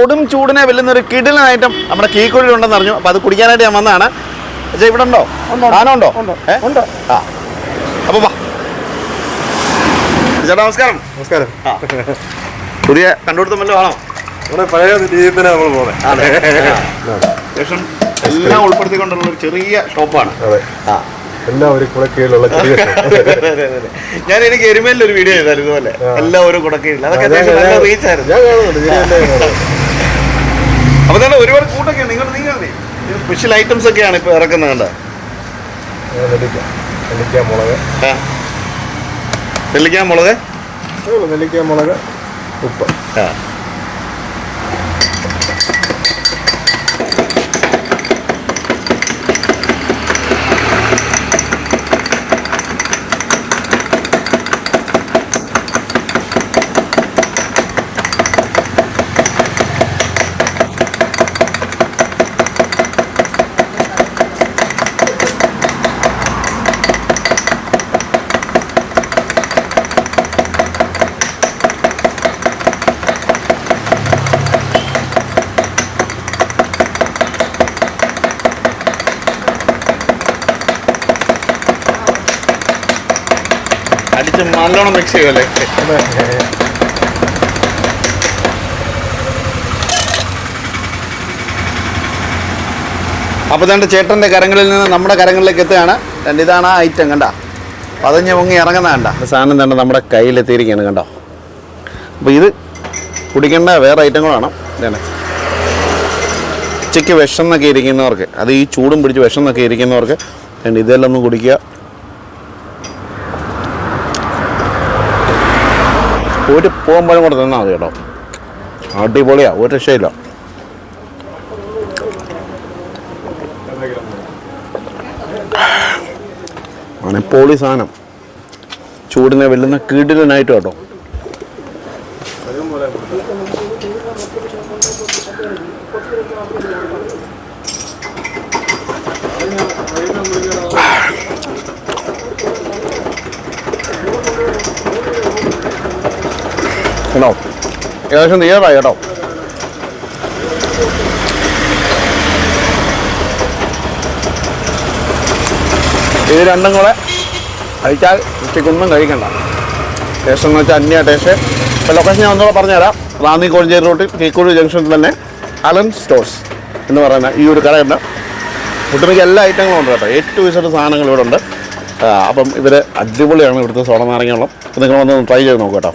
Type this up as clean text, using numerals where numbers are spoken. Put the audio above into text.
കൊടും ചൂടിനെ വെല്ലുന്നൊരു കിടിലൻ ഐറ്റം നമ്മുടെ കീഴ്ക്കുഴിയിലുണ്ടെന്ന് അറിഞ്ഞു. അപ്പോൾ അത് കുടിക്കാനായിട്ട് ഞാൻ വന്നതാണ്. പക്ഷേ ഇവിടെ ഉണ്ടോ? സാധനം ഉണ്ടോ? ഉണ്ട്. ആ, അപ്പോൾ വാ ചേട്ടാ. നമസ്കാരം. നമസ്കാരം. പുതിയ കണ്ടുപിടുത്തം വല്ലതും ആണോ? പഴയ രീതിയിൽ തന്നെ നമ്മൾ പോകുന്നത്. ശേഷം എല്ലാം ഉൾപ്പെടുത്തിക്കൊണ്ടുള്ള ഒരു ചെറിയ ഷോപ്പാണ്. അതെ, എല്ലാം ഒരു കുടക്കീഴിലുള്ള ചെറിയ ഞാൻ എനിക്ക് എരുമേലിൽ ഒരു വീഡിയോ ചെയ്താലും ഇതുപോലെ എല്ലാം ഒരു കുടക്കീഴിൽ. അതൊക്കെ അത്യാവശ്യം നല്ല റീച്ച് ആയിരുന്നു. അപ്പോൾ തന്നെ ഒരുപാട് കൂട്ടൊക്കെയാണ്. നിങ്ങൾ സ്പെഷ്യൽ ഐറ്റംസ് ഒക്കെയാണ് ഇപ്പോൾ ഇറക്കുന്നത്. കണ്ട നെല്ലിക്ക മുളക് ഉപ്പ്. അടിച്ച് നല്ലോണം മിക്സ് ചെയ്യുമല്ലേ? അപ്പോൾ തന്നെ ചേട്ടൻ്റെ കരങ്ങളിൽ നിന്ന് നമ്മുടെ കരങ്ങളിലേക്ക് എത്തുകയാണ്. ഇതാണ് ആ ഐറ്റം. കണ്ട പതഞ്ഞ് പൊങ്ങി ഇറങ്ങുന്ന കണ്ട സാധനം തന്നെ നമ്മുടെ കയ്യിലെത്തിയിരിക്കുകയാണ്. കണ്ടോ? അപ്പോൾ ഇത് കുടിക്കേണ്ട വേറെ ഐറ്റങ്ങളാണ്. ഇതാണ് ഉച്ചയ്ക്ക് വിഷം എന്നൊക്കെ ഇരിക്കുന്നവർക്ക്, അത് ഈ ചൂടും പിടിച്ച് വിഷം എന്നൊക്കെ ഇരിക്കുന്നവർക്ക് ഇതെല്ലാം ഒന്ന് കുടിക്കുക. ഒരു പോകുമ്പോഴും കൂടെ തന്നാൽ മതി കേട്ടോ. അടിപൊളിയാ, ഒരു രക്ഷയില്ല. പൊളി സാധനം, ചൂടിനെ വെല്ലുന്ന കിടിലനായിട്ട് കേട്ടോ. കേട്ടോ ഏകദേശം തീരാറായി കേട്ടോ. ഇത് രണ്ടും കൂടെ കഴിച്ചാൽ ഉച്ചയ്ക്കൊന്നും കഴിക്കണ്ട. ടേസ്റ്റ് എന്ന് വെച്ചാൽ അന്യ ടേസ്റ്റ്. ഇപ്പോൾ ലൊക്കേഷൻ ഞാൻ ഒന്നുകൂടെ പറഞ്ഞുതരാം. റാന്നി കോഴഞ്ചേരി റോട്ടിൽ കീഴ്ക്കുഴി ജംഗ്ഷനിൽ തന്നെ അലൻ സ്റ്റോഴ്സ് എന്ന് പറയുന്ന ഈ ഒരു കടയുണ്ട്. ഒട്ടുമിക്ക എല്ലാ ഐറ്റങ്ങളും ഉണ്ട് കേട്ടോ. ഏറ്റവും ഇഷ്ടപ്പെട്ട സാധനങ്ങൾ ഇവിടെ ഉണ്ട്. അപ്പം ഇവർ അടിപൊളിയാണ് ഇവിടുത്തെ സോഡ നാരങ്ങ വെള്ളം. നിങ്ങൾ വന്ന് ട്രൈ ചെയ്ത് നോക്കൂ കേട്ടോ.